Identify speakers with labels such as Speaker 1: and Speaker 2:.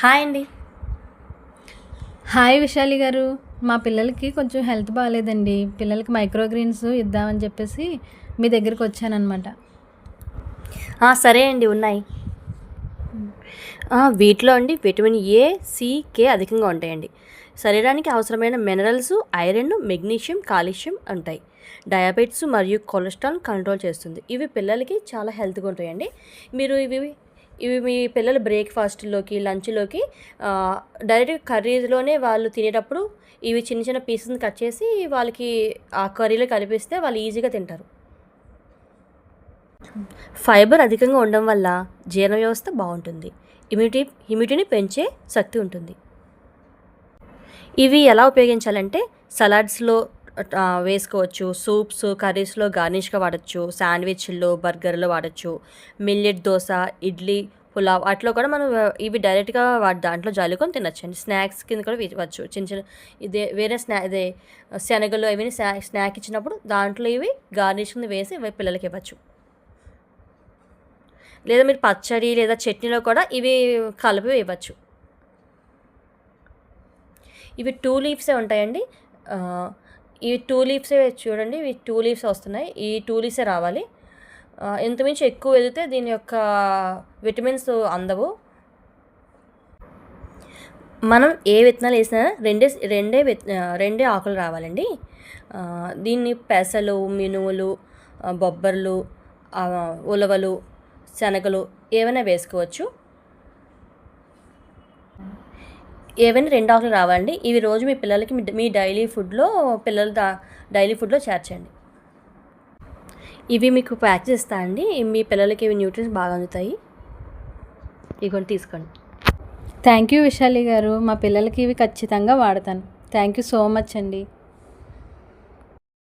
Speaker 1: Hi అండి.
Speaker 2: Hi Vishali గారు. మా పిల్లలకి కొంచెం హెల్త్ బాగాలేదండి. పిల్లలకి మైక్రోగ్రీన్స్ ఇద్దామని చెప్పేసి మీ దగ్గరికి వచ్చానన్నమాట.
Speaker 1: సరే అండి, ఉన్నాయి. వీటిలో అండి విటమిన్ ఏ, సి, కే అధికంగా ఉంటాయండి. శరీరానికి అవసరమైన మినరల్స్, ఐరన్, మెగ్నీషియం, కాల్షియం ఉంటాయి. డయాబెటిస్ మరియు కొలెస్ట్రాల్ కంట్రోల్ చేస్తుంది. ఇవి పిల్లలకి చాలా హెల్త్గా ఉంటాయండి. మీరు ఇవి ఇవి మీ పిల్లల బ్రేక్ఫాస్ట్లోకి, లంచ్లోకి డైరెక్ట్గా కర్రీలోనే వాళ్ళు తినేటప్పుడు ఇవి చిన్న చిన్న పీసెస్ని కట్ చేసి వాళ్ళకి ఆ కర్రీలో కలిపిస్తే వాళ్ళు ఈజీగా తింటారు. ఫైబర్ అధికంగా ఉండడం వల్ల జీర్ణ వ్యవస్థ బాగుంటుంది. ఇమ్యూనిటీని పెంచే శక్తి ఉంటుంది. ఇవి ఎలా ఉపయోగించాలంటే సలాడ్స్లో వేసుకోవచ్చు, సూప్స్, కర్రీస్లో గార్నిష్గా వాడచ్చు, శాండ్విచ్ల్లో, బర్గర్లో వాడచ్చు, మిల్లెట్ దోశ, ఇడ్లీ, పులావ్ అట్లా కూడా మనం ఇవి డైరెక్ట్గా దాంట్లో జల్లుకొని తినచ్చండి. స్నాక్స్ కింద కూడా ఇవ్వచ్చు. చిన్న చిన్న వేరే ఇదే శనగలు అవన్నీ స్నాక్ ఇచ్చినప్పుడు దాంట్లో ఇవి గార్నిష్ కింద వేసి పిల్లలకి ఇవ్వచ్చు. లేదా మీరు పచ్చడి లేదా చట్నీలో కూడా ఇవి కలిపి ఇవ్వచ్చు. ఇవి 2 లీవ్సే ఉంటాయండి. ఈ 2 లీవ్సే చూడండి, ఇవి 2 లీవ్స్ వస్తున్నాయి. ఈ 2 లీవ్సే రావాలి. ఇంచుమించు ఎక్కువ వెళితే దీని యొక్క విటమిన్స్ అందవు. మనం ఏ విత్తనాలు వేసినా రెండే ఆకులు రావాలండి. దీన్ని పెసలు, మినుములు, బొబ్బర్లు, ఉలవలు, శనగలు ఏమైనా వేసుకోవచ్చు. ఏవైనా 2 ఆకులు రావాలండి. ఇవి రోజు మీ పిల్లలకి మీ డైలీ ఫుడ్లో డైలీ ఫుడ్లో చేర్చండి. ఇవి మీకు ప్యాక్ చేస్తా అండి. మీ పిల్లలకి ఇవి న్యూట్రియంట్స్ బాగా అందుతాయి. ఇవి తీసుకోండి.
Speaker 2: థ్యాంక్ యూ విశాలి గారు. మా పిల్లలకి ఇవి ఖచ్చితంగా వాడతాను. థ్యాంక్ యూ సో మచ్ అండి.